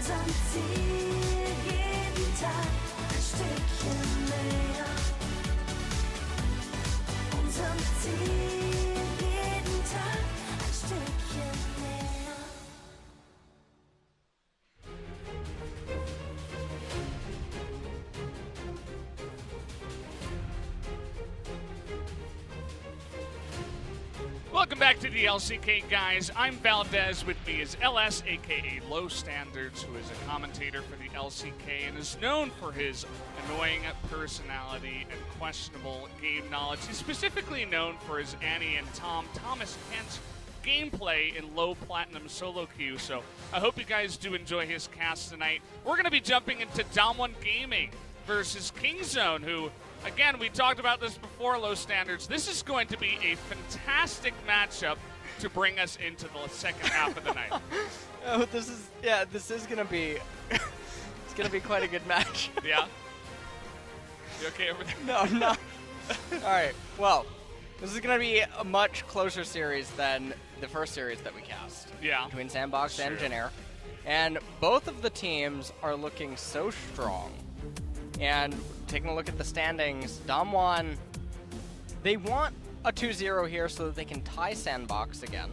Unterm Ziel jeden Tag ein Stückchen näher. Unterm Ziel jeden Tag ein Stückchen näher. Welcome back to the LCK, guys. I'm Valdez. With me is LS, aka Low Standards, who is a commentator for the LCK and is known for his annoying personality and questionable game knowledge. He's specifically known for his Annie and Thomas Kent gameplay in low platinum solo queue. So I hope you guys do enjoy his cast tonight. We're going to be jumping into DAMWON Gaming versus Kingzone, who, again, we talked about this before, Low Standards. This is going to be a fantastic matchup to bring us into the second half of the night. Oh, this is gonna be, it's gonna be quite a good match. Yeah? You okay over there? No, I'm not. All right, well, this is gonna be a much closer series than the first series that we cast. Yeah. Between Sandbox Sure. and Jin-Air. And both of the teams are looking so strong. And taking a look at the standings, DAMWON, they want a 2-0 here so that they can tie Sandbox again.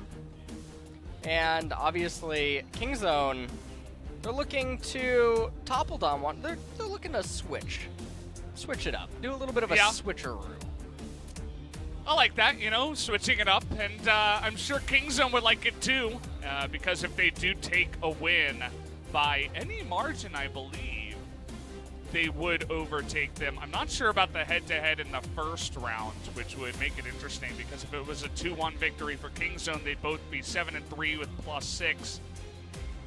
And obviously, Kingzone, they're looking to topple DAMWON. They're looking to switch it up, do a little bit of a switcheroo. I like that, you know, switching it up, and I'm sure Kingzone would like it too, because if they do take a win by any margin, I believe, they would overtake them. I'm not sure about the head-to-head in the first round, which would make it interesting, because if it was a 2-1 victory for Kingzone, they'd both be 7-3 with +6,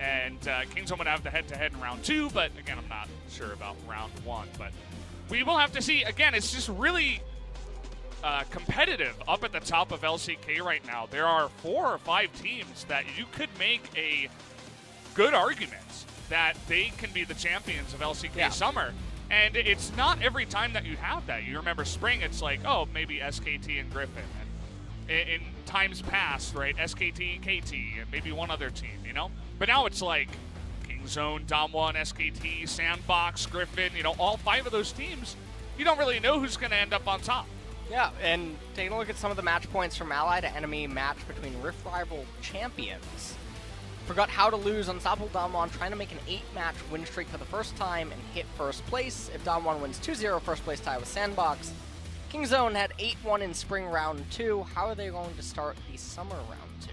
and Kingzone would have the head-to-head in round 2, but again, I'm not sure about round 1, but we will have to see. Again, it's just really competitive up at the top of LCK right now. There are 4 or 5 teams that you could make a good argument that they can be the champions of LCK Summer. And it's not every time that you have that. You remember spring, it's like, oh, maybe SKT and Griffin. And in times past, right, SKT, KT, and maybe one other team, you know? But now it's like Kingzone, DAMWON, SKT, Sandbox, Griffin, you know, all 5 of those teams, you don't really know who's going to end up on top. Yeah, and taking a look at some of the match points from ally to enemy match between Rift Rival champions. Forgot how to lose. Unstoppable DAMWON trying to make an 8-match win streak for the first time and hit first place. If DAMWON wins 2-0, first place tie with Sandbox. Kingzone had 8-1 in spring round 2. How are they going to start the summer round 2?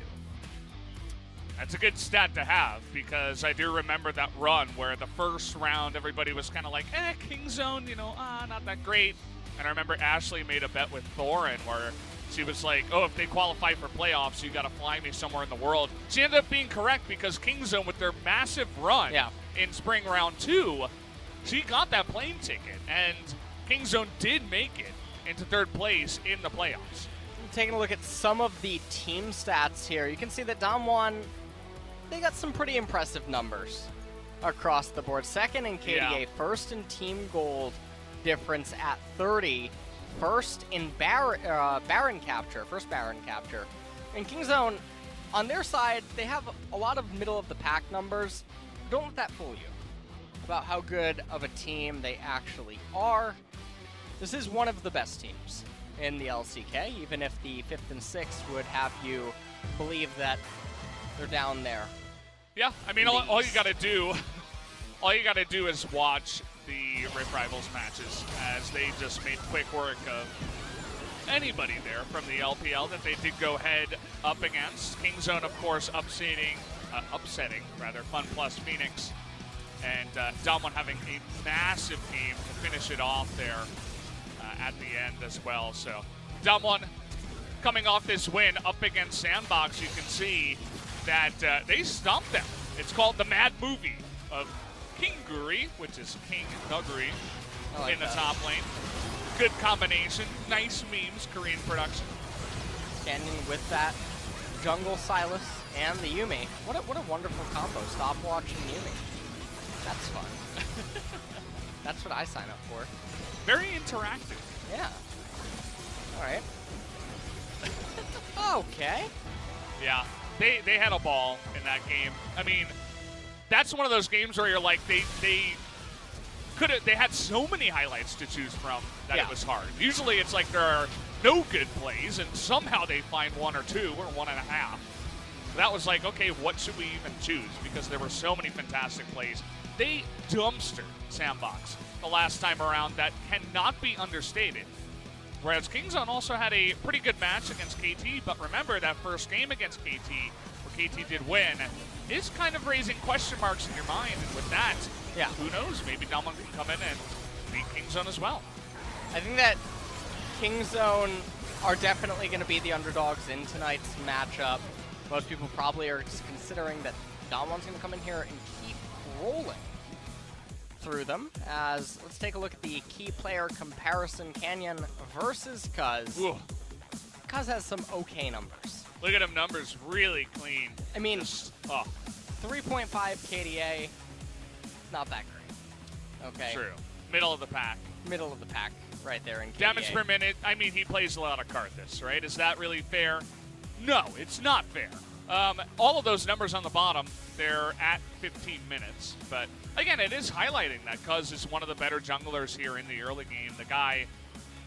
That's a good stat to have, because I do remember that run where the first round everybody was kind of like, Kingzone, you know, not that great. And I remember Ashley made a bet with Thorin where she was like, oh, if they qualify for playoffs, you got to fly me somewhere in the world. She ended up being correct, because Kingzone, with their massive run in spring round 2, she got that plane ticket. And Kingzone did make it into 3rd place in the playoffs. Taking a look at some of the team stats here, you can see that DAMWON, they got some pretty impressive numbers across the board. 2nd in KDA, 1st in team gold difference at 30. First in Baron capture, first Baron capture. And Kingzone, on their side, they have a lot of middle-of-the-pack numbers. Don't let that fool you about how good of a team they actually are. This is one of the best teams in the LCK, even if the 5th and 6th would have you believe that they're down there. Yeah, I mean, all you got to do, is watch the Rift Rivals matches, as they just made quick work of anybody there from the LPL that they did go head up against. Kingzone, of course, upsetting FunPlus Phoenix, and DAMWON having a massive team to finish it off there at the end as well. So DAMWON coming off this win up against Sandbox, you can see that they stomped them. It's called the Mad Movie of Nuguri, which is King Nuguri, in the top lane. Good combination. Nice memes, Korean production. Standing with that jungle Silas and the Yuumi. What a wonderful combo. Stopwatch and Yuumi. That's fun. That's what I sign up for. Very interactive. Yeah. All right. Okay. Yeah, they had a ball in that game. I mean, that's one of those games where you're like, they had so many highlights to choose from that it was hard. Usually it's like there are no good plays, and somehow they find one or two or one and a half. That was like, okay, what should we even choose? Because there were so many fantastic plays. They dumpstered Sandbox the last time around. That cannot be understated. Whereas Kingzone also had a pretty good match against KT, but remember that first game against KT, where KT did win, is kind of raising question marks in your mind. And with that, who knows? Maybe DAMWON can come in and beat Kingzone as well. I think that Kingzone are definitely going to be the underdogs in tonight's matchup. Most people probably are just considering that DAMWON's going to come in here and keep rolling through them. As let's take a look at the key player comparison: Canyon versus Cuzz. Ooh. Cuzz has some okay numbers. Look at them numbers, really clean. I mean, 3.5 KDA, not that great. Okay. True. Middle of the pack. Middle of the pack, right there in KDA. Damage per minute. I mean, he plays a lot of Karthus, right? Is that really fair? No, it's not fair. All of those numbers on the bottom, they're at 15 minutes. But again, it is highlighting that Cuzz is one of the better junglers here in the early game. The guy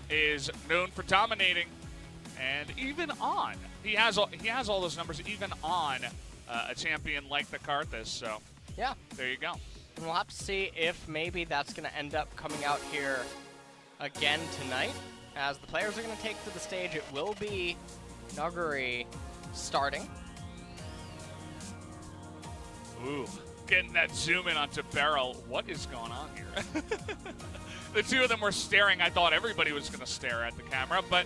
is known for dominating, and even on, he has all those numbers even on a champion like the Karthus. So yeah, there you go. And we'll have to see if maybe that's going to end up coming out here again tonight. As the players are going to take to the stage, it will be Nuguri starting. Ooh, getting that zoom in onto BeryL. What is going on here? The two of them were staring. I thought everybody was going to stare at the camera, but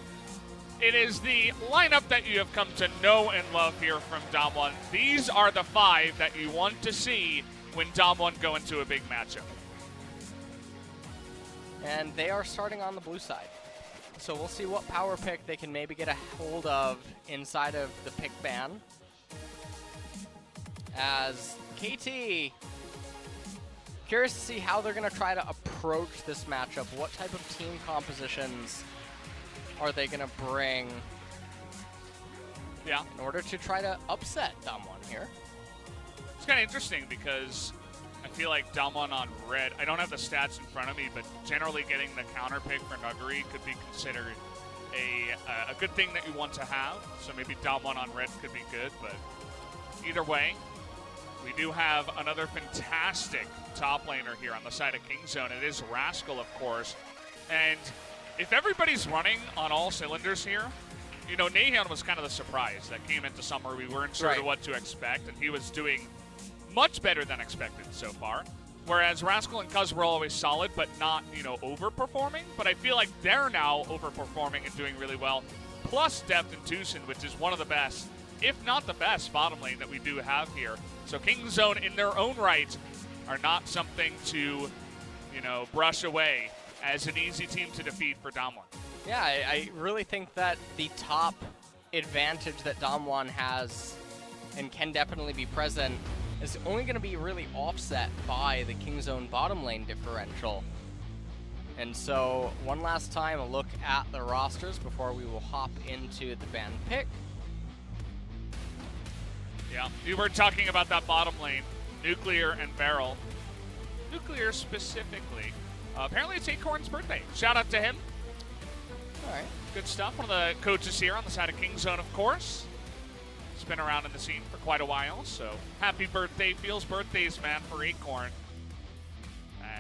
it is the lineup that you have come to know and love here from DAMWON. These are the 5 that you want to see when DAMWON go into a big matchup. And they are starting on the blue side. So we'll see what power pick they can maybe get a hold of inside of the pick ban. As KT, curious to see how they're going to try to approach this matchup. What type of team compositions are they going to bring in order to try to upset DAMWON here? It's kind of interesting because I feel like DAMWON on red, I don't have the stats in front of me, but generally getting the counter pick for Nuguri could be considered a good thing that you want to have. So maybe DAMWON on red could be good, but either way, we do have another fantastic top laner here on the side of Kingzone. It is Rascal, of course. And if everybody's running on all cylinders here, you know, Naehyun was kind of the surprise that came into summer. We weren't sure what to expect, and he was doing much better than expected so far. Whereas Rascal and Cuzz were always solid, but not, you know, overperforming. But I feel like they're now overperforming and doing really well. Plus Deft and TusiN, which is one of the best, if not the best, bottom lane that we do have here. So Kingzone, in their own right, are not something to, you know, brush away as an easy team to defeat for DAMWON. Yeah, I really think that the top advantage that DAMWON has and can definitely be present is only going to be really offset by the Kingzone bottom lane differential. And so, one last time, a look at the rosters before we will hop into the ban pick. Yeah, you were talking about that bottom lane, Nuclear and BeryL. Nuclear specifically. Apparently it's Acorn's birthday. Shout out to him. All right. Good stuff. One of the coaches here on the side of Kingzone, of course. He's been around in the scene for quite a while, so happy birthday. Feels birthdays, man, for Acorn.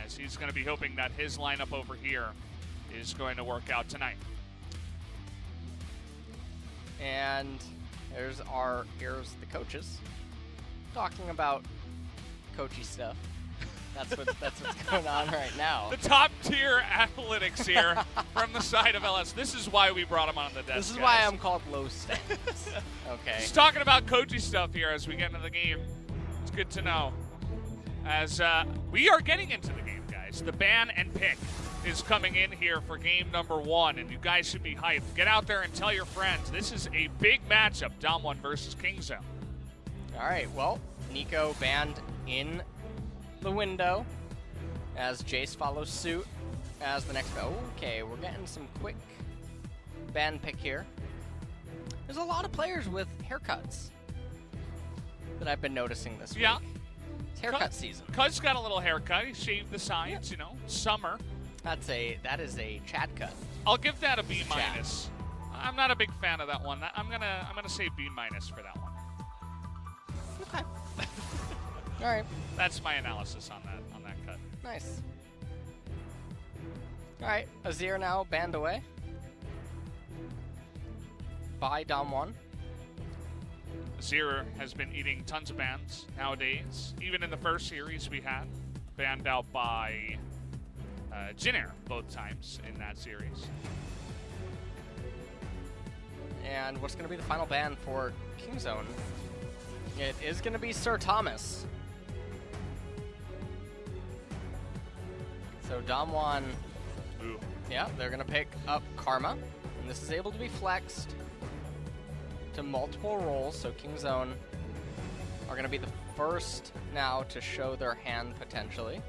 As he's going to be hoping that his lineup over here is going to work out tonight. And here's the coaches talking about coachy stuff. That's what's going on right now. The top tier analytics here from the side of LS. This is why we brought him on the desk. This is guys. why I'm called low stakes. Okay. Just talking about coachy stuff here as we get into the game. It's good to know. As we are getting into the game, guys. The ban and pick is coming in here for game number 1, and you guys should be hyped. Get out there and tell your friends. This is a big matchup, DAMWON versus Kingzone. All right, well, Nico banned in the window as Jace follows suit as the next. Okay, we're getting some quick ban pick here. There's a lot of players with haircuts that I've been noticing this week. haircut season. Cuzz got a little haircut. He shaved the sides, you know. Summer. That is a Chad cut. I'll give that a B Chad. minus. I'm not a big fan of that one. I'm gonna say B minus for that one. Okay. All right. That's my analysis on that cut. Nice. All right. Azir now banned away by DAMWON. Azir has been eating tons of bans nowadays. Even in the first series we had, banned out by Jin both times in that series. And what's going to be the final ban for Kingzone? It is going to be Sir Thomas. So DAMWON, Ooh. yeah, they're going to pick up Karma. And this is able to be flexed to multiple roles. So Kingzone are going to be the first now to show their hand potentially.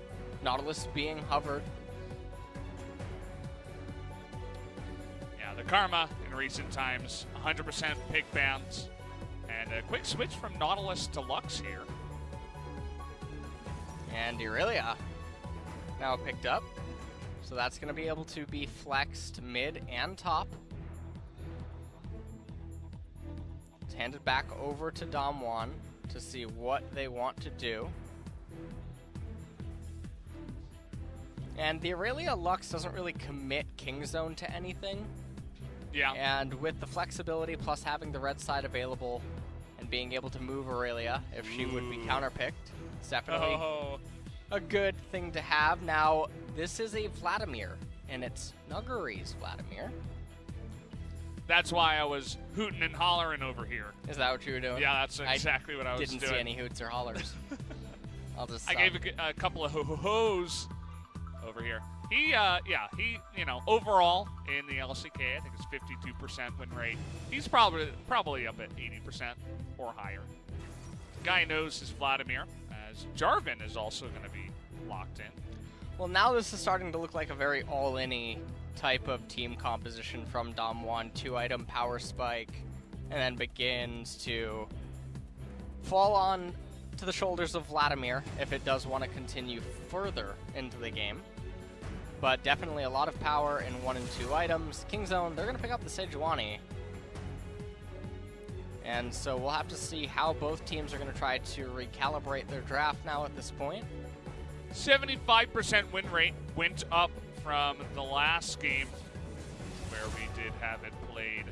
Nautilus being hovered. Yeah, the Karma in recent times, 100% pick bans. And a quick switch from Nautilus to Lux here. And Irelia now picked up. So that's going to be able to be flexed mid and top. It's handed back over to DAMWON to see what they want to do. And the Irelia Lux doesn't really commit Kingzone to anything. Yeah. And with the flexibility plus having the red side available and being able to move Irelia if she would be counterpicked, it's definitely a good thing to have. Now, this is a Vladimir, and it's Nuguri's Vladimir. That's why I was hooting and hollering over here. Is that what you were doing? Yeah, that's exactly what I was doing. Didn't see any hoots or hollers. I'll just. I gave a couple of ho-ho-hos over here. He, you know, overall in the LCK, I think it's 52% win rate. He's probably up at 80% or higher. Guy knows his Vladimir, as Jarvan is also going to be locked in. Well, now this is starting to look like a very all-in-y type of team composition from DAMWON. 2-item power spike, and then begins to fall on to the shoulders of Vladimir if it does want to continue further into the game. But definitely a lot of power in 1 and 2 items. Kingzone, they're going to pick up the Sejuani. And so we'll have to see how both teams are going to try to recalibrate their draft now at this point. 75% win rate went up from the last game where we did have it played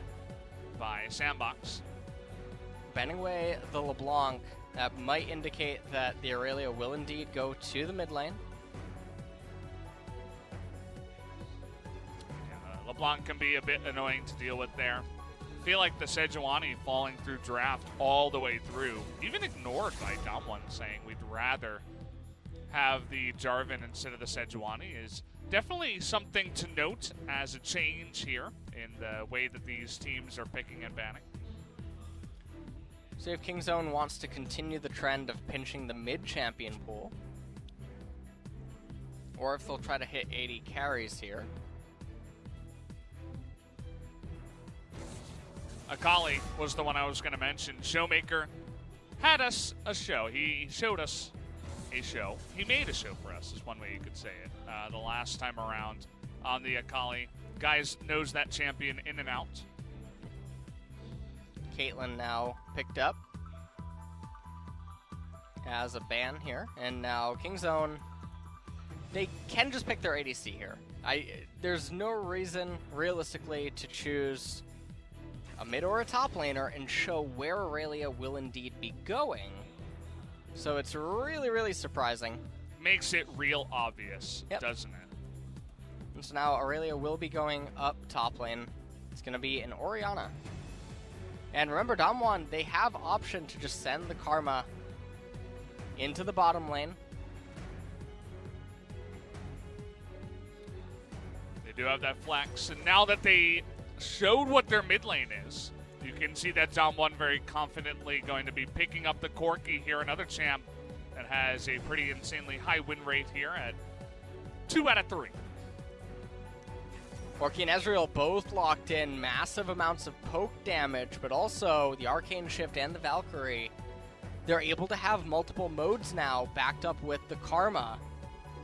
by Sandbox. Banning away the LeBlanc, that might indicate that the Irelia will indeed go to the mid lane. LeBlanc can be a bit annoying to deal with there. I feel like the Sejuani falling through draft all the way through, even ignored by DAMWON saying we'd rather have the Jarvan instead of the Sejuani, is definitely something to note as a change here in the way that these teams are picking and banning. See if Kingzone wants to continue the trend of pinching the mid-champion pool, or if they'll try to hit 80 carries here. Akali was the one I was going to mention. ShowMaker had us a show. He showed us a show. He made a show for us, is one way you could say it. The last time around on the Akali. Guys knows that champion in and out. Caitlyn now picked up as a ban here. And now Kingzone, they can just pick their ADC here. There's no reason, realistically, to choose a mid or a top laner and show where Irelia will indeed be going. So it's really, really surprising. Makes it real obvious, doesn't it? And so now Irelia will be going up top lane. It's going to be an Orianna. And remember, DAMWON, they have option to just send the Karma into the bottom lane. They do have that flex, and now that they showed what their mid lane is, you can see that DAMWON very confidently going to be picking up the Corki here, another champ that has a pretty insanely high win rate here at 2 out of 3. Corki and Ezreal both locked in massive amounts of poke damage, but also the Arcane Shift and the Valkyrie they're able to have multiple modes now backed up with the Karma.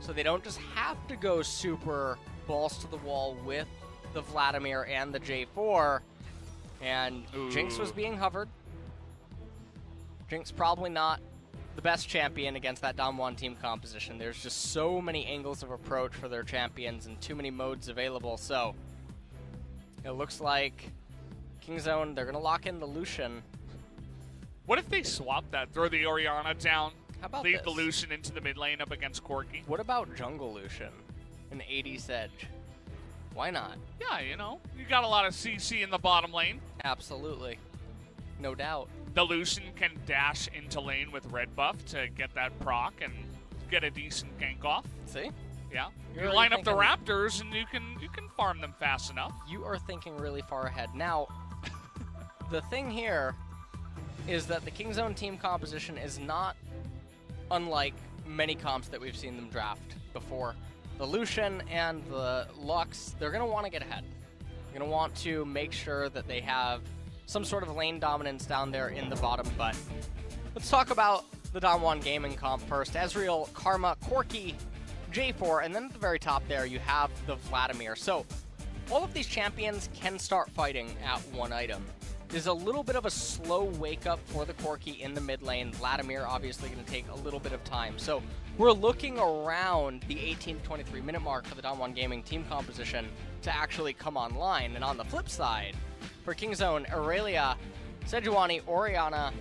So they don't just have to go super balls to the wall with the Vladimir and the J4. And Jinx was being hovered. Jinx probably not the best champion against that DAMWON team composition. There's just so many angles of approach for their champions and too many modes available. So it looks like Kingzone, they're going to lock in the Lucian. What if they swap that? Throw the Orianna down, How about leave this? the Lucian into the mid lane up against Corki? What about Jungle Lucian? An 80 Sedge. Why not? Yeah, you know, you got a lot of CC in the bottom lane. Absolutely. No doubt. The Lucian can dash into lane with red buff to get that proc and get a decent gank off. See? Yeah. You're You really line up the thinking- Raptors and you can farm them fast enough. You are thinking really far ahead. Now, the thing here is that the Kingzone team composition is not unlike many comps that we've seen them draft before. The Lucian and the Lux, they're going to want to get ahead. They're going to want to make sure that they have some sort of lane dominance down there in the bottom. But let's talk about the DAMWON gaming comp first. Ezreal, Karma, Corki, J4, and then at the very top there you have the Vladimir. So all of these champions can start fighting at one item. There's a little bit of a slow wake up for the Corki in the mid lane. Vladimir obviously going to take a little bit of time. So we're looking around the 18 to 23 minute mark for the DAMWON gaming team composition to actually come online. And on the flip side, for Kingzone, Irelia, Sejuani, Orianna,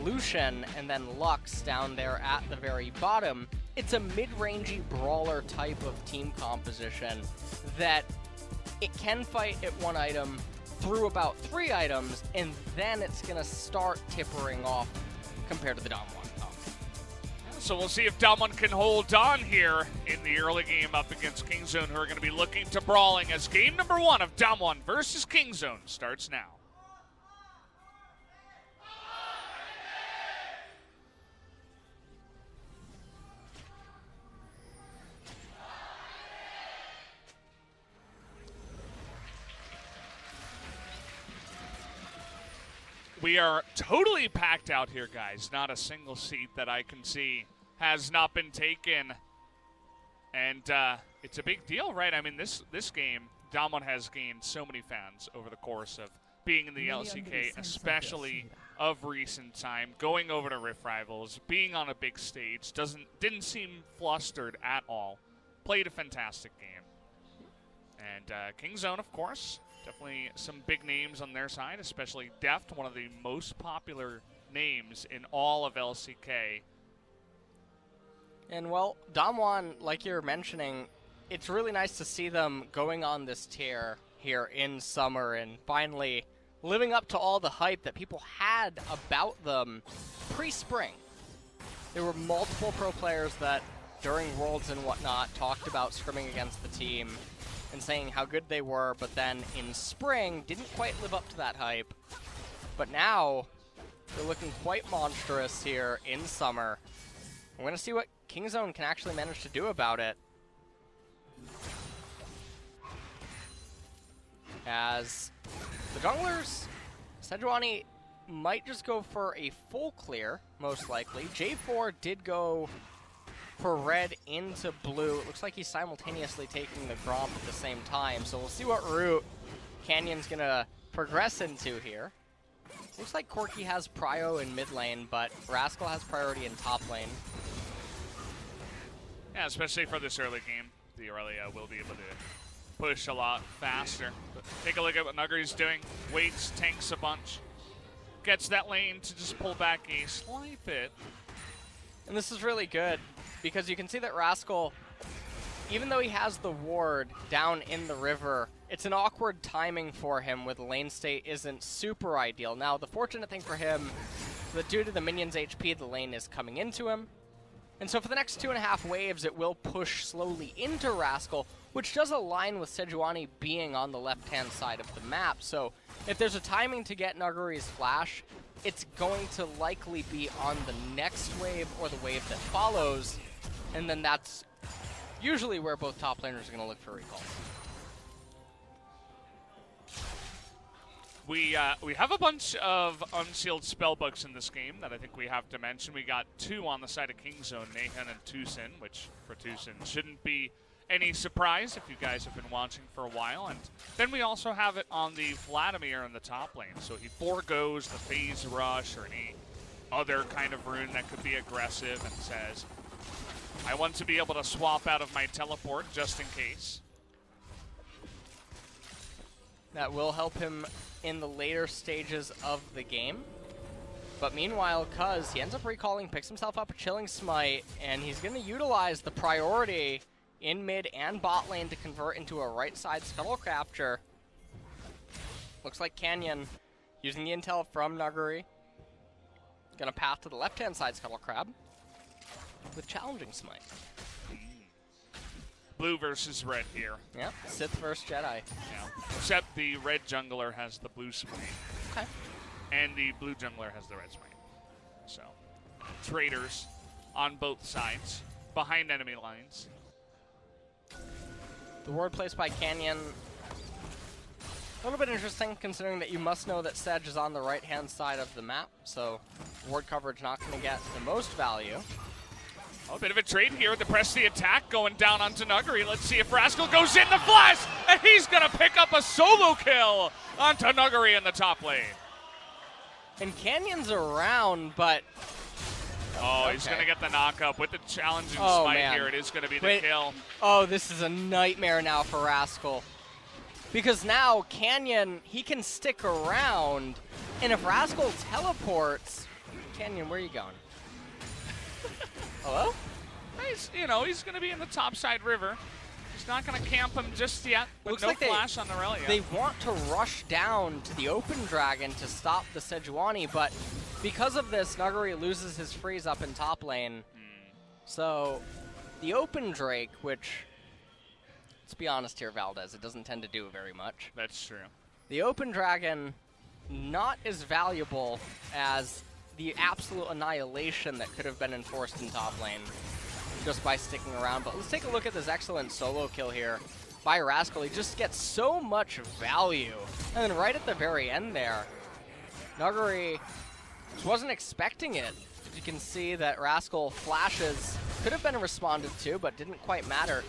Lucian, and then Lux down there at the very bottom, it's a mid-rangey brawler type of team composition that it can fight at one item through about 3 items, and then it's going to start tippering off compared to the DAMWON comp. So we'll see if DAMWON can hold on here in the early game up against Kingzone, who are going to be looking to brawling as game number 1 of DAMWON versus Kingzone starts now. We are totally packed out here, guys. Not a single seat that I can see has not been taken. And it's a big deal, right? I mean, this game, DAMWON has gained so many fans over the course of being in the LCK, especially of recent time, going over to Rift Rivals, being on a big stage, didn't seem flustered at all. Played a fantastic game. And Kingzone, of course, definitely some big names on their side, especially Deft, one of the most popular names in all of LCK. And well, DAMWON, like you're mentioning, it's really nice to see them going on this tear here in summer and finally living up to all the hype that people had about them pre-spring. There were multiple pro players that during Worlds and whatnot talked about scrimming against the team and saying how good they were, but then in spring didn't quite live up to that hype. But now they're looking quite monstrous here in summer. We're going to see what Kingzone can actually manage to do about it. As the junglers, Sejuani might just go for a full clear, most likely. J4 did go for red into blue. It looks like he's simultaneously taking the Gromp at the same time, so we'll see what route Canyon's going to progress into here. Looks like Corki has prio in mid lane, but Rascal has priority in top lane. Yeah, especially for this early game, the Irelia will be able to push a lot faster. But take a look at what Nuguri's doing. Waits, tanks a bunch. Gets that lane to just pull back a slight bit. And this is really good, because you can see that Rascal, even though he has the ward down in the river, it's an awkward timing for him where the lane state isn't super ideal. Now, the fortunate thing for him is that due to the minion's HP, the lane is coming into him. And so for the next 2.5 waves, it will push slowly into Rascal, which does align with Sejuani being on the left-hand side of the map. So if there's a timing to get Nuguri's flash, it's going to likely be on the next wave or the wave that follows. And then that's usually where both top laners are going to look for recalls. We have a bunch of unsealed spellbooks in this game that I think we have to mention. We got 2 on the side of Kingzone, Naehyun and TusiN, which for TusiN shouldn't be any surprise if you guys have been watching for a while. And then we also have it on the Vladimir in the top lane. So he foregoes the phase rush or any other kind of rune that could be aggressive and says, I want to be able to swap out of my teleport just in case. That will help him in the later stages of the game. But meanwhile, Cuzz, he ends up recalling, picks himself up a Chilling Smite, and he's going to utilize the priority in mid and bot lane to convert into a right side scuttle capture. Looks like Canyon, using the intel from Nuguri, going to path to the left-hand side scuttle crab with Challenging Smite. Blue versus red here. Yep, Sith versus Jedi. Yeah. Except the red jungler has the blue smite. Okay. And the blue jungler has the red smite. So, traders on both sides, behind enemy lines. The ward placed by Canyon, a little bit interesting considering that you must know that Sedge is on the right-hand side of the map, so ward coverage not going to get the most value. Oh, a bit of a trade here to press the attack going down onto Nuguri. Let's see if Rascal goes in the flash, and he's going to pick up a solo kill onto Nuguri in the top lane. And Canyon's around, but... Oh, okay. He's going to get the knock-up with the challenging Oh, smite man. here. It is going to be the Wait. kill. Oh, this is a nightmare now for Rascal. Because now Canyon, he can stick around, and if Rascal teleports... Canyon, where are you going? Hello? He's going to be in the top side river. He's not going to camp him just yet, with Looks no like flash on Irelia. They want to rush down to the open dragon to stop the Sejuani, but because of this, Nuguri loses his freeze up in top lane. So the open Drake, which, let's be honest here, Valdez, it doesn't tend to do very much. That's true. The open dragon, not as valuable as the absolute annihilation that could have been enforced in top lane just by sticking around. But let's take a look at this excellent solo kill here by Rascal. He just gets so much value. And then right at the very end there, Nuguri just wasn't expecting it. You can see that Rascal flashes could have been responded to, but didn't quite matter.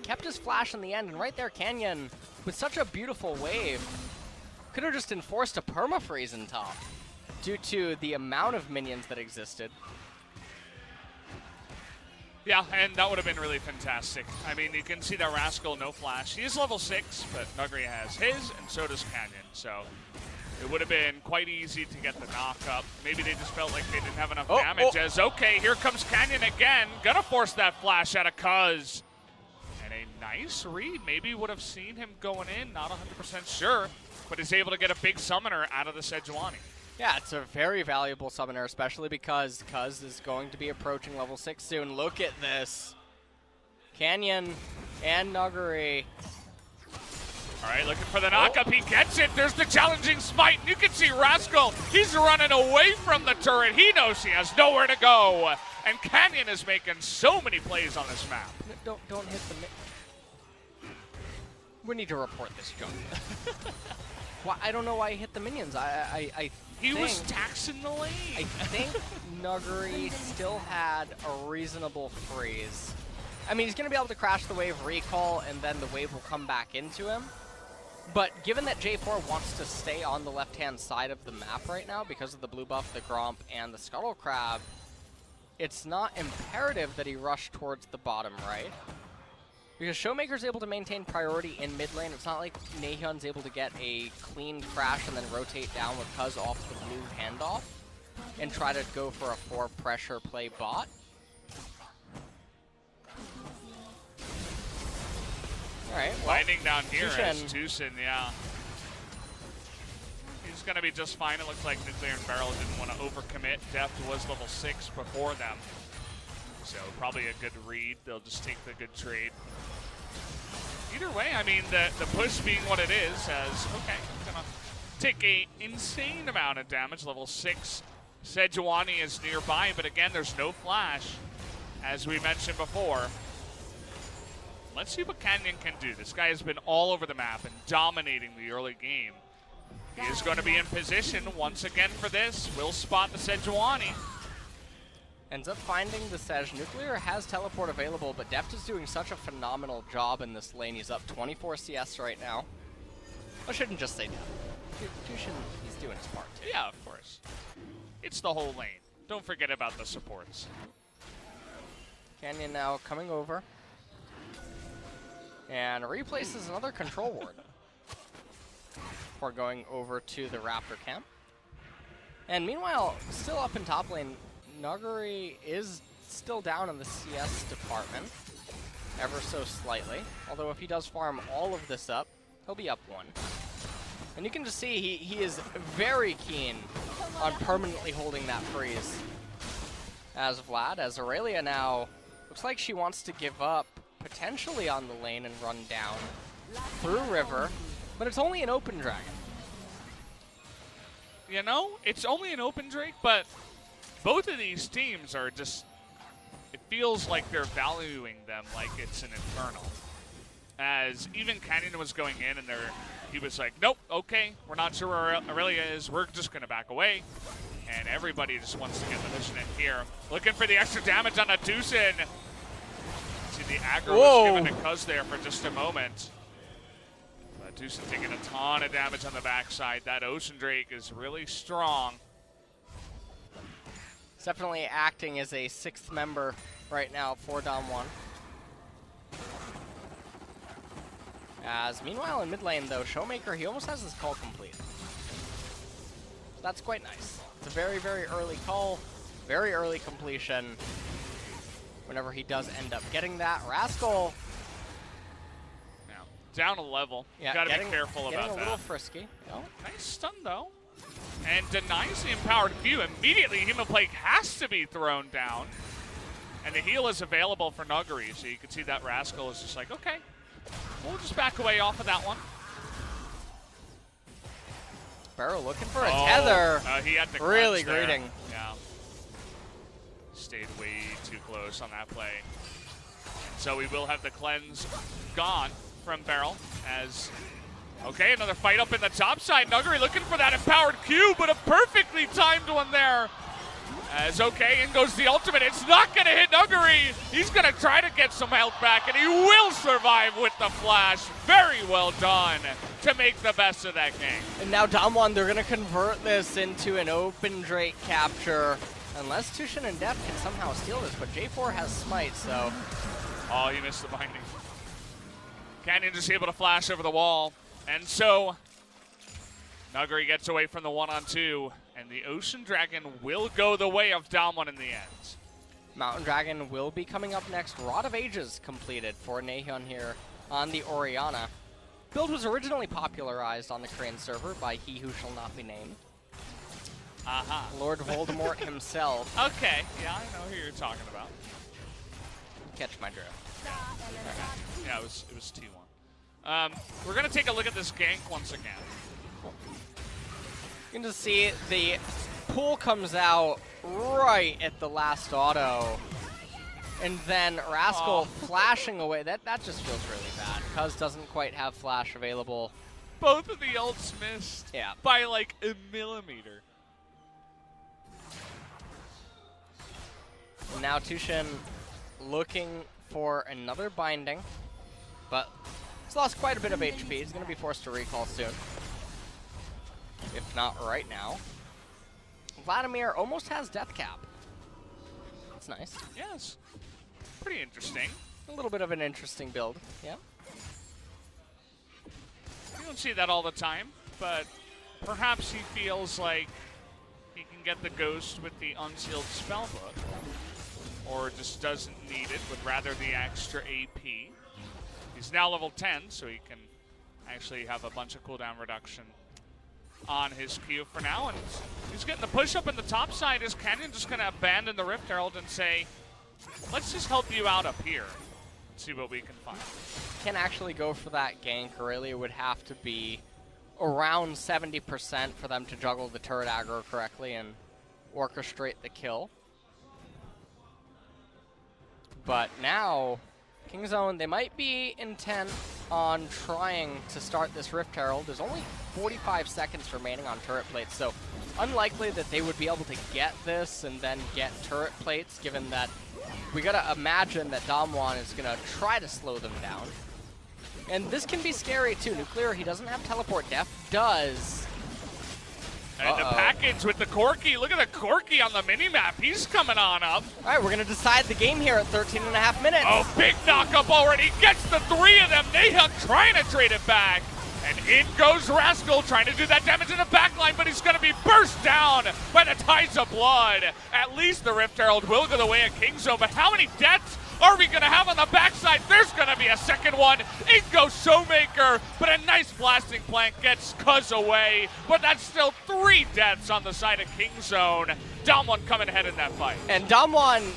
Kept his flash in the end, and right there Canyon, with such a beautiful wave, could have just enforced a perma-freeze in top due to the amount of minions that existed. Yeah, and that would have been really fantastic. I mean, you can see that Rascal, no flash. He is level 6, but Nuguri has his, and so does Canyon. So it would have been quite easy to get the knock-up. Maybe they just felt like they didn't have enough damage as, okay, here comes Canyon again. Gonna force that flash out of Cuzz. And a nice read. Maybe would have seen him going in, not 100% sure, but is able to get a big summoner out of the Sejuani. Yeah, it's a very valuable summoner, especially because Cuzz is going to be approaching level 6 soon. Look at this. Canyon and Nuguri. All right, looking for the knockup. He gets it. There's the challenging smite. You can see Rascal. He's running away from the turret. He knows he has nowhere to go. And Canyon is making so many plays on this map. Don't hit the... We need to report this junk. Why, I don't know why he hit the minions. He was taxing the lane. I think Nuguri still had a reasonable freeze. I mean, he's going to be able to crash the wave recall, and then the wave will come back into him. But given that J4 wants to stay on the left-hand side of the map right now because of the blue buff, the Gromp, and the Scuttle Crab, it's not imperative that he rush towards the bottom right. Because ShowMaker's able to maintain priority in mid lane. It's not like Naehyun's able to get a clean crash and then rotate down with Cuzz off the blue handoff and try to go for a 4 pressure play bot. Alright, well, Winding down here as TusiN. TusiN, yeah. He's going to be just fine. It looks like Nuclear and BeryL didn't want to overcommit. Deft was level 6 before them. So probably a good read. They'll just take the good trade. Either way, I mean, the push being what it is, says, okay, I'm going to take a insane amount of damage. Level 6 Sejuani is nearby, but again, there's no flash, as we mentioned before. Let's see what Canyon can do. This guy has been all over the map and dominating the early game. He is going to be in position once again for this. Will spot the Sejuani. Ends up finding the Sej. Nuclear has teleport available, but Deft is doing such a phenomenal job in this lane. He's up 24 CS right now. I shouldn't just say that. TusiN, he's doing his part too. Yeah, of course. It's the whole lane. Don't forget about the supports. Canyon now coming over. And replaces another control ward. Before going over to the Raptor camp. And meanwhile, still up in top lane, Nuguri is still down in the CS department, ever so slightly. Although if he does farm all of this up, he'll be up 1. And you can just see he is very keen on permanently holding that freeze. As Irelia now looks like she wants to give up potentially on the lane and run down through river, but it's only an open dragon. You know, it's only an open Drake, but both of these teams are just, it feels like they're valuing them like it's an Infernal. As even Canyon was going in and he was like, nope, okay, we're not sure where Irelia is, we're just going to back away. And everybody just wants to get the mission in here. Looking for the extra damage on a TusiN. See, the aggro was given to Cuzz there for just a moment. But TusiN taking a ton of damage on the backside. That Ocean Drake is really strong. He's definitely acting as a 6th member right now for DAMWON. As meanwhile in mid lane though, ShowMaker, he almost has his call complete. So that's quite nice. It's a very, very early call, very early completion. Whenever he does end up getting that, Rascal. Now, down a level. Yeah, Gotta be careful about that. Getting a little frisky. Oh. Nice stun though. And denies the empowered Q. Immediately, Human Plague has to be thrown down. And the heal is available for Nuguri, so you can see that Rascal is just like, okay, we'll just back away off of that one. BeryL looking for a tether. He had to really there. greeting. Yeah. Stayed way too close on that play. And so we will have the cleanse gone from BeryL as, okay, another fight up in the top side. Nuguri looking for that empowered Q, but a perfectly timed one there. As okay, in goes the ultimate. It's not going to hit Nuguri. He's going to try to get some health back, and he will survive with the flash. Very well done to make the best of that game. And now DAMWON, they're going to convert this into an open Drake capture. Unless TusiN and Deft can somehow steal this, but J4 has Smite, so... Oh, he missed the binding. Canyon just able to flash over the wall. And so, Nuguri gets away from the 1-on-2. And the Ocean Dragon will go the way of DAMWON in the end. Mountain Dragon will be coming up next. Rod of Ages completed for Naehyun here on the Orianna. Build was originally popularized on the Korean server by he who shall not be named. Lord Voldemort himself. Okay, yeah, I know who you're talking about. Catch my drift. Okay. Yeah, it was T1. We're going to take a look at this gank once again. You can just see the pool comes out right at the last auto. And then Rascal flashing away. That just feels really bad. Cuzz doesn't quite have flash available. Both of the ults missed by like a millimeter. And now TusiN looking for another binding. But he's lost quite a bit of HP. He's going to be forced to recall soon. If not right now. Vladimir almost has death cap. That's nice. Yes. Pretty interesting. A little bit of an interesting build, yeah. You don't see that all the time, but perhaps he feels like he can get the ghost with the unsealed spellbook, or just doesn't need it, would rather the extra AP. He's now level 10, so he can actually have a bunch of cooldown reduction on his Q for now, and he's getting the push up in the top side. Is Canyon just going to abandon the Rift Herald and say, let's just help you out up here and see what we can find? Can actually go for that gank. Irelia would have to be around 70% for them to juggle the turret aggro correctly and orchestrate the kill. But now, King's Own, they might be intent on trying to start this Rift Herald. There's only 45 seconds remaining on turret plates, so unlikely that they would be able to get this and then get turret plates, given that we gotta imagine that DAMWON is gonna try to slow them down. And this can be scary too. Nuclear, he doesn't have teleport. Deft does. And the package with the Corki. Look at the Corki on the minimap. He's coming on up. All right, we're gonna decide the game here at 13.5 minutes. Oh, big knock-up already. Gets the 3 of them. Naehyun trying to trade it back. And in goes Rascal, trying to do that damage in the backline, but he's going to be burst down by the tides of blood. At least the Rift Herald will go the way of Kingzone, but how many deaths are we going to have on the backside? There's going to be a second one. In goes ShowMaker, but a nice blasting plant gets Cuzz away, but that's still 3 deaths on the side of Kingzone. DAMWON coming ahead in that fight. And DAMWON,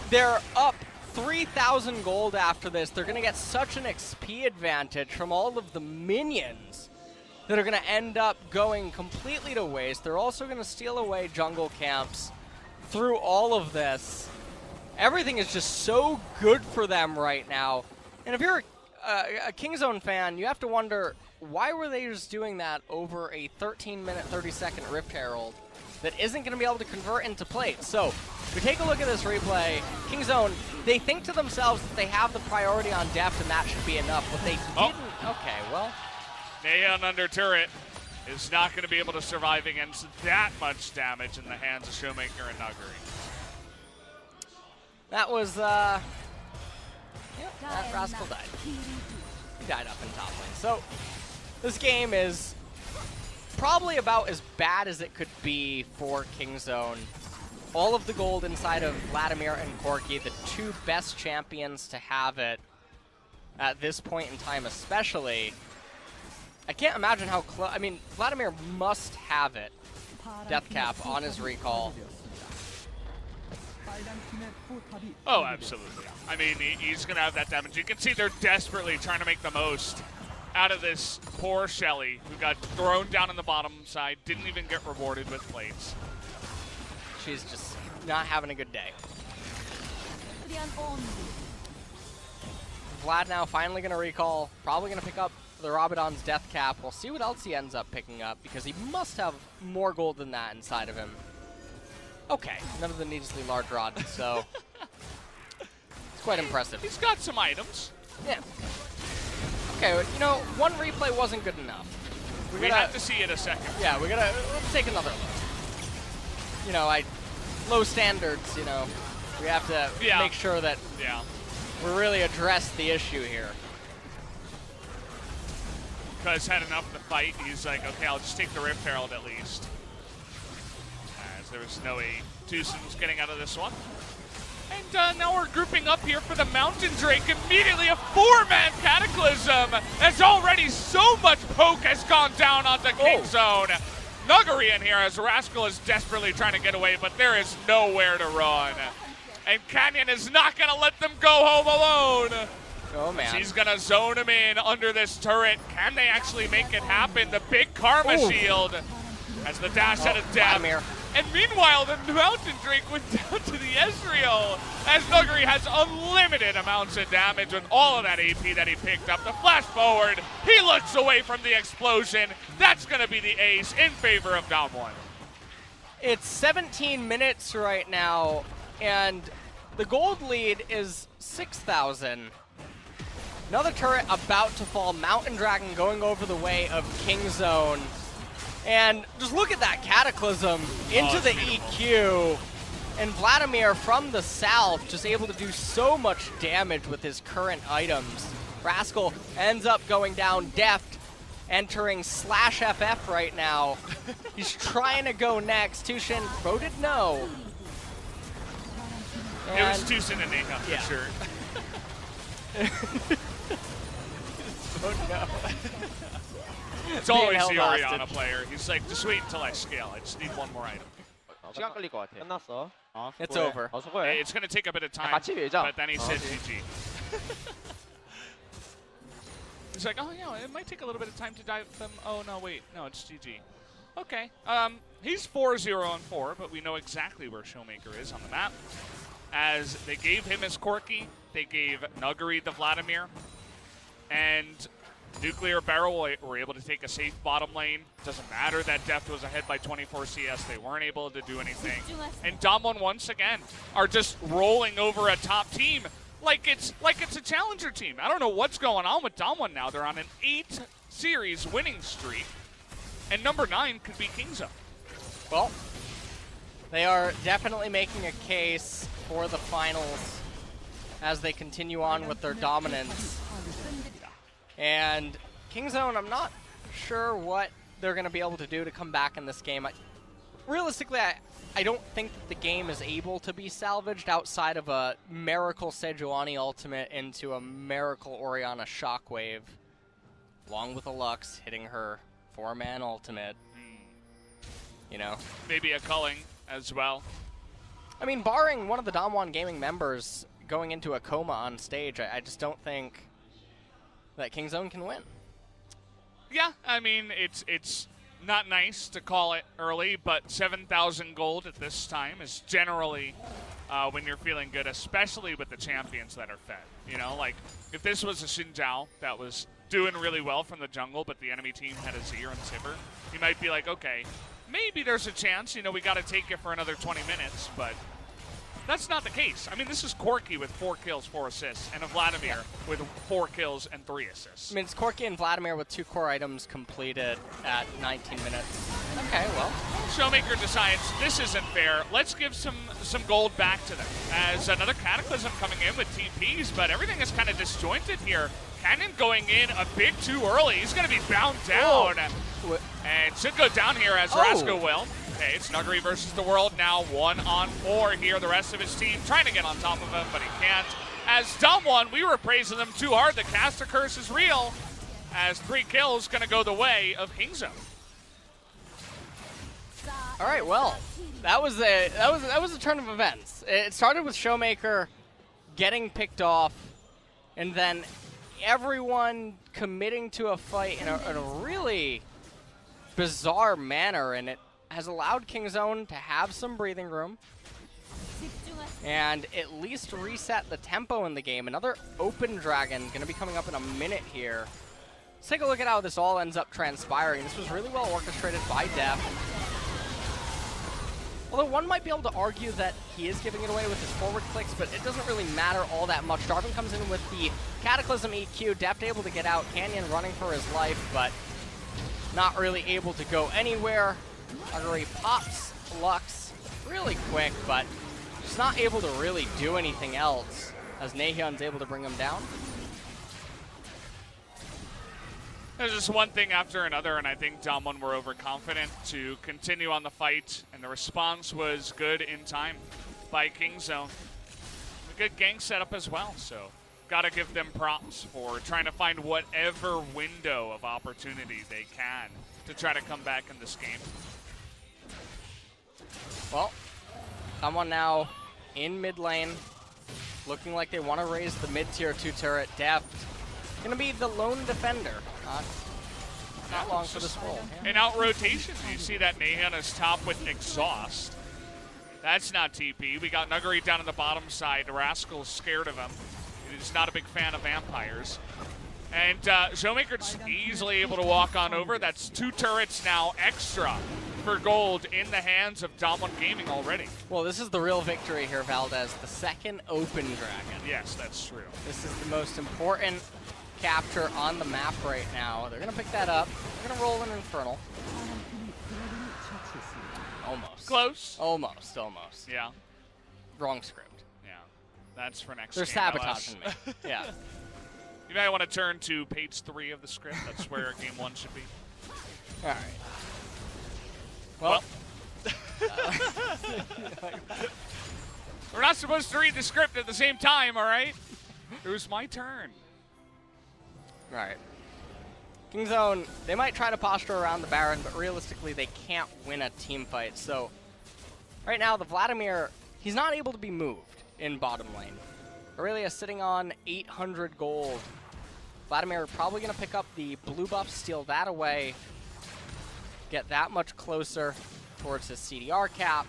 they're up 3,000 gold after this. They're going to get such an XP advantage from all of the minions that are going to end up going completely to waste. They're also going to steal away jungle camps through all of this. Everything is just so good for them right now. And if you're a Kingzone fan, you have to wonder, why were they just doing that over a 13-minute, 30-second Rift Herald that isn't going to be able to convert into plates? So, if we take a look at this replay, Kingzone, they think to themselves that they have the priority on Deft and that should be enough, but they didn't. Okay, well. Naehyun under turret is not going to be able to survive against that much damage in the hands of ShowMaker and Nuguri. That was, that Rascal died. He died up in top lane. So, this game is probably about as bad as it could be for Kingzone. All of the gold inside of Vladimir and Corki, the 2 best champions to have it at this point in time especially. I can't imagine how close, I mean, Vladimir must have it, death cap on his recall. Oh, absolutely. I mean, he's going to have that damage. You can see they're desperately trying to make the most out of this poor Shelly, who got thrown down on the bottom side, didn't even get rewarded with plates. She's just not having a good day. Vlad now finally going to recall, probably going to pick up the Rabadon's death cap. We'll see what else he ends up picking up, because he must have more gold than that inside of him. Okay, none of the needlessly large rod, so it's quite impressive. He's got some items. Yeah. Okay, you know, one replay wasn't good enough. We have to see it a second. Yeah, let's take another look. You know, low standards, you know. We have to make sure that we really address the issue here. Cuzz had enough to fight. He's like, okay, I'll just take the Rift Herald at least. As there was no way TusiN was getting out of this one. And now we're grouping up here for the Mountain Drake. Immediately a 4-man Cataclysm, as already so much poke has gone down onto Kingzone. Nuguri in here as Rascal is desperately trying to get away, but there is nowhere to run. And Canyon is not going to let them go home alone. Oh, man. She's going to zone him in under this turret. Can they actually make it happen? The big Karma shield as the dash out of Deft. Vladimir. And meanwhile, the Mountain Drake went down to the Ezreal as Nuguri has unlimited amounts of damage with all of that AP that he picked up. The flash forward, he looks away from the explosion. That's going to be the ace in favor of DAMWON. It's 17 minutes right now, and the gold lead is 6,000. Another turret about to fall. Mountain Dragon going over the way of Kingzone. And just look at that Cataclysm into the EQ. And Vladimir from the south just able to do so much damage with his current items. Rascal ends up going down. Deft entering /FF right now. He's trying to go next. TusiN voted no. It was TusiN and Naehyun for sure. Voted no. It's always the Orianna player. He's like, just wait until I scale. I just need one more item. 시간 끌릴 것 같아. 끝났어. It's over. 수고해. Hey, it's going to take a bit of time, 같이 밀자. but then he said GG. He's like, oh yeah, it might take a little bit of time to dive them. Oh no, wait, no, it's GG. Okay, he's 4-0-4, but we know exactly where ShowMaker is on the map. As they gave him his Corki, they gave Nuguri the Vladimir, and Nuclear BeryL were able to take a safe bottom lane. Doesn't matter that Deft was ahead by 24 CS. They weren't able to do anything. And DAMWON once again are just rolling over a top team like it's a challenger team. I don't know what's going on with DAMWON now. They're on an 8-series winning streak, and number 9 could be KingZone. Well, they are definitely making a case for the finals as they continue on with their dominance. And KingZone, I'm not sure what they're going to be able to do to come back in this game. Realistically, I don't think that the game is able to be salvaged outside of a Miracle Sejuani ultimate into a Miracle Orianna Shockwave, along with a Lux hitting her 4-man ultimate. You know, maybe a culling as well. I mean, barring one of the DAMWON Gaming members going into a coma on stage, I just don't think that KingZone can win. Yeah, I mean, it's not nice to call it early, but 7,000 gold at this time is generally when you're feeling good, especially with the champions that are fed. You know, like, if this was a Xinjiao that was doing really well from the jungle, but the enemy team had a Zir and Sivir, you might be like, okay, maybe there's a chance, you know, we got to take it for another 20 minutes, but that's not the case. I mean, this is Corki with 4 kills, 4 assists, and a Vladimir with 4 kills and 3 assists. I mean, it's Corki and Vladimir with 2 core items completed at 19 minutes. Okay, well. ShowMaker decides this isn't fair. Let's give some gold back to them. As another Cataclysm coming in with TPs, but everything is kind of disjointed here. Cannon going in a bit too early. He's going to be bound down. Oh. And should go down here as Rascal will. Okay, it's Nuguri versus the world now. 1-on-4 here. The rest of his team trying to get on top of him, but he can't. As DAMWON, we were praising them too hard. The caster curse is real. As 3 kills going to go the way of KingZone. All right, well, that was a turn of events. It started with ShowMaker getting picked off, and then everyone committing to a fight in a really bizarre manner, and it has allowed KingZone to have some breathing room and at least reset the tempo in the game. Another open dragon going to be coming up in a minute here. Let's take a look at how this all ends up transpiring. This was really well orchestrated by Deft. Although one might be able to argue that he is giving it away with his forward clicks, but it doesn't really matter all that much. Jarvan comes in with the Cataclysm EQ, Deft able to get out, Canyon running for his life, but not really able to go anywhere. Nuguri pops Lux really quick, but just not able to really do anything else as Naehyun's able to bring him down. There's just one thing after another, and I think DAMWON were overconfident to continue on the fight, and the response was good in time by KingZone. A good gang setup as well, so gotta give them props for trying to find whatever window of opportunity they can to try to come back in this game. Well, DAMWON now in mid lane, looking like they want to raise the mid-tier 2 turret. Deft gonna be the lone defender. Not long for this role. Yeah. And out rotation, you see that Naehyun is top with Exhaust. That's not TP. We got Nuguri down on the bottom side. Rascal's scared of him. He's not a big fan of vampires. And ShowMaker's easily able to walk on over. That's 2 turrets now extra for gold in the hands of DAMWON Gaming already. Well, this is the real victory here, Valdez. The second open dragon. Yes, that's true. This is the most important capture on the map right now. They're going to pick that up. They're going to roll an Infernal. Almost. Close. Almost. Yeah. Wrong script. Yeah. That's for next They're game. sabotaging me. Yeah. You might want to turn to page 3 of the script. That's where game 1 should be. All right. Well. We're not supposed to read the script at the same time, all right? It was my turn. All right. KingZone, they might try to posture around the Baron, but realistically they can't win a team fight. So right now the Vladimir, he's not able to be moved in bottom lane. Irelia sitting on 800 gold. Vladimir probably going to pick up the blue buff, steal that away, get that much closer towards his CDR cap.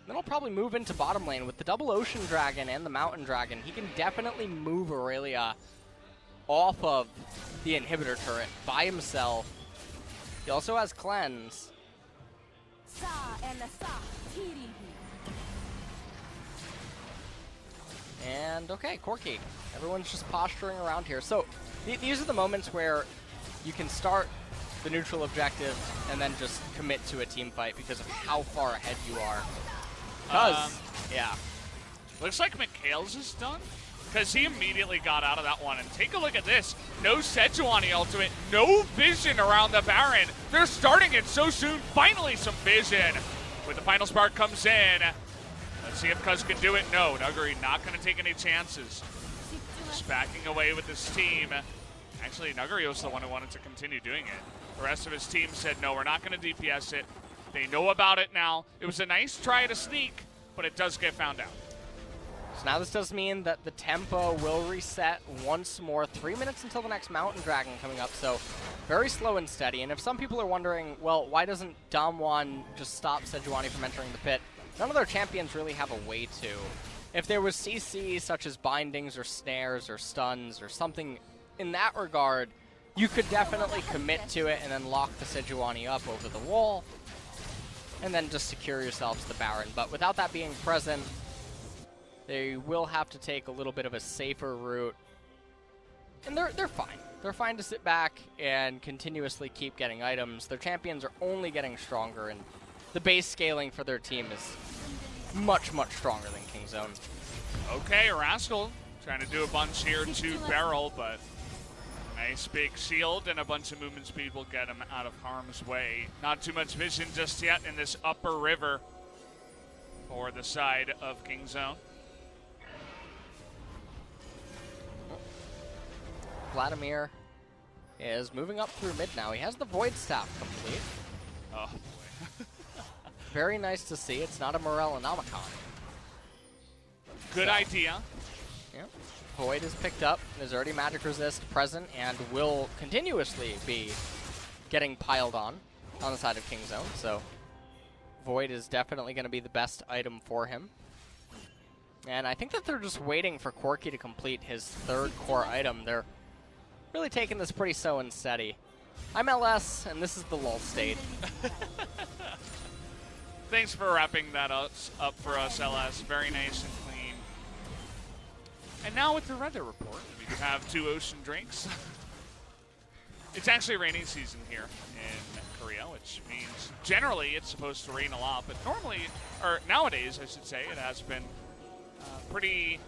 Then he'll probably move into bottom lane with the double Ocean Dragon and the Mountain Dragon. He can definitely move Irelia off of the inhibitor turret by himself. He also has cleanse. And okay, Corki. Everyone's just posturing around here. So these are the moments where you can start the neutral objective and then just commit to a team fight because of how far ahead you are. Cuzz, yeah. Looks like Mikhail's is done, because he immediately got out of that one. And take a look at this. No Sejuani ultimate, no vision around the Baron. They're starting it so soon. Finally some vision. When the final spark comes in, let's see if Cuzz can do it. No, Nuguri not going to take any chances. Just backing away with this team. Actually, Nuguri was the one who wanted to continue doing it. The rest of his team said, no, we're not going to DPS it. They know about it now. It was a nice try to sneak, but it does get found out. So now this does mean that the tempo will reset once more. 3 minutes until the next Mountain Dragon coming up, so very slow and steady. And if some people are wondering, well, why doesn't DAMWON just stop Sejuani from entering the pit? None of their champions really have a way to. If there was CC such as bindings or snares or stuns or something in that regard, you could definitely commit to it and then lock the Sejuani up over the wall and then just secure yourselves the Baron. But without that being present, they will have to take a little bit of a safer route. And they're fine. They're fine to sit back and continuously keep getting items. Their champions are only getting stronger, and the base scaling for their team is much, much stronger than Kingzone. Okay, Rascal trying to do a bunch here to BeryL, but nice big shield and a bunch of movement speed will get him out of harm's way. Not too much vision just yet in this upper river for the side of Kingzone. Vladimir is moving up through mid now. He has the Void Staff complete. Oh, boy. Very nice to see. It's not a Morellonomicon. Good idea. Yeah. Void is picked up. There's already Magic Resist present and will continuously be getting piled on the side of Kingzone. So Void is definitely going to be the best item for him. And I think that they're just waiting for Corki to complete his third core item. They're really taking this pretty slow and steady. I'm LS, and this is the lull state. Thanks for wrapping that up for us, LS. Very nice and clean. And now with the weather report, we do have 2 ocean drinks. It's actually rainy season here in Korea, which means generally it's supposed to rain a lot, but normally, or nowadays I should say, it has been pretty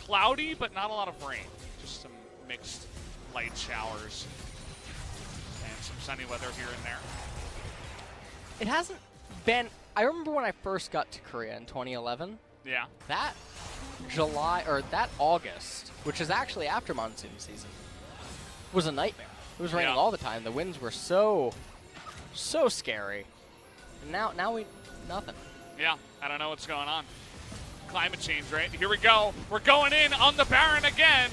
cloudy, but not a lot of rain. Just some mixed light showers and some sunny weather here and there. It hasn't been... I remember when I first got to Korea in 2011. Yeah. That July, or that August, which is actually after monsoon season, was a nightmare. It was raining all the time. The winds were so scary. And now nothing. Yeah, I don't know what's going on. Climate change, right? Here we go. We're going in on the Baron again.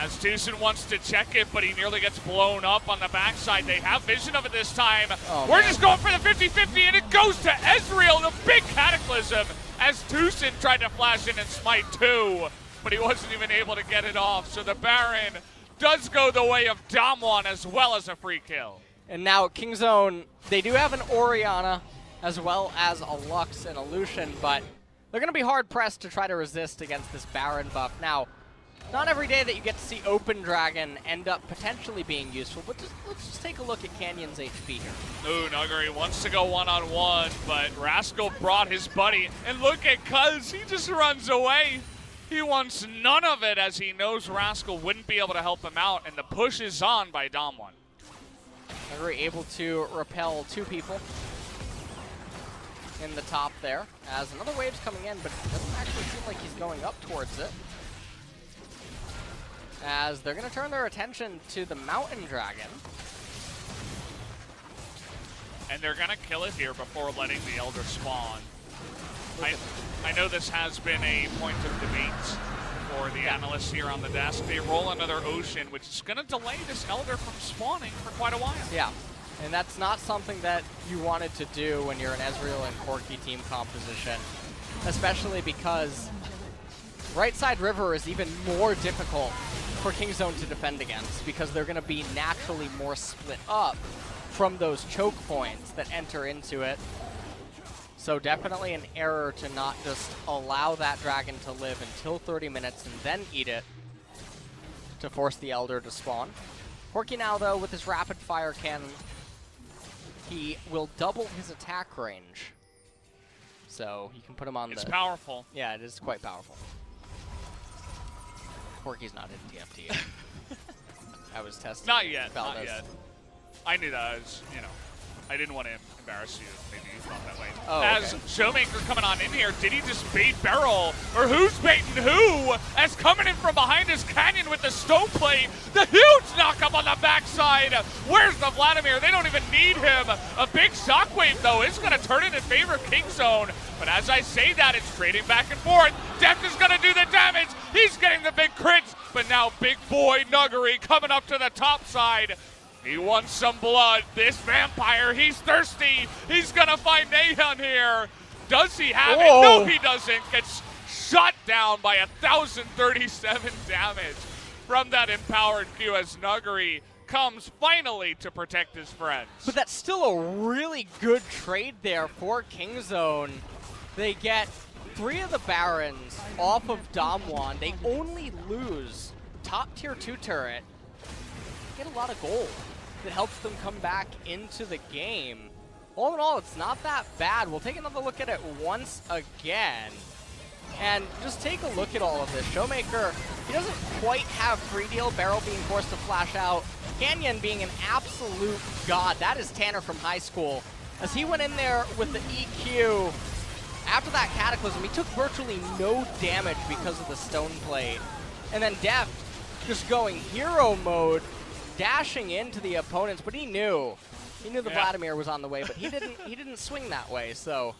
As TusiN wants to check it, but he nearly gets blown up on the backside. They have vision of it this time. We're just going for the 50-50, and it goes to Ezreal, the big cataclysm, as TusiN tried to flash in and smite too, but he wasn't even able to get it off. So the Baron does go the way of DAMWON as well as a free kill. And now Kingzone, they do have an Orianna as well as a Lux and a Lucian, but they're going to be hard-pressed to try to resist against this Baron buff. Now, not every day that you get to see Open Dragon end up potentially being useful, but let's just take a look at Canyon's HP here. Ooh, Nuguri wants to go one-on-one, but Rascal brought his buddy. And look at Cuzz, he just runs away. He wants none of it as he knows Rascal wouldn't be able to help him out, and the push is on by DAMWON. Nuguri able to repel 2 people in the top there, as another wave's coming in, but it doesn't actually seem like he's going up towards it. As they're going to turn their attention to the Mountain Dragon. And they're going to kill it here before letting the Elder spawn. I know this has been a point of debate for the analysts here on the desk. They roll another Ocean, which is going to delay this Elder from spawning for quite a while. Yeah, and that's not something that you wanted to do when you're an Ezreal and Corki team composition, especially because right side river is even more difficult for Kingzone to defend against because they're going to be naturally more split up from those choke points that enter into it. So definitely an error to not just allow that dragon to live until 30 minutes and then eat it to force the Elder to spawn. Corki now, though, with his rapid fire cannon, he will double his attack range. So you can put him on It's the... powerful. Yeah, it is quite powerful. Corki's not in TFT yet. I was testing. Not yet, Valdez. not yet. I knew that. I was, you know, I didn't want to embarrass you. Maybe you thought that way. Oh, As okay. ShowMaker coming on in here, did he just bait BeryL? Or who's baiting who? As coming in from behind his Canyon with the stone plate. The huge knock up on the backside. Where's the Vladimir? They don't even need him. A big shockwave, though, is going to turn it in favor of Kingzone. But as I say that, it's trading back and forth. Deft is going to do the damage. He's getting the big crits. But now big boy Nuguri coming up to the top side. He wants some blood. This vampire, he's thirsty. He's going to find Naehyun here. Does he have it? No, he doesn't. Gets shot down by 1,037 damage from that empowered Q as Nuguri comes finally to protect his friends. But that's still a really good trade there for Kingzone. They get 3 of the Barons off of DAMWON. They only lose top tier 2 turret. Get a lot of gold that helps them come back into the game. All in all, it's not that bad. We'll take another look at it once again. And just take a look at all of this. ShowMaker, he doesn't quite have free deal. BeryL being forced to flash out. Canyon being an absolute god. That is Tanner from high school. As he went in there with the EQ, after that Cataclysm, he took virtually no damage because of the stone plate. And then Deft just going hero mode, dashing into the opponents, but he knew the Vladimir was on the way, but he didn't swing that way, so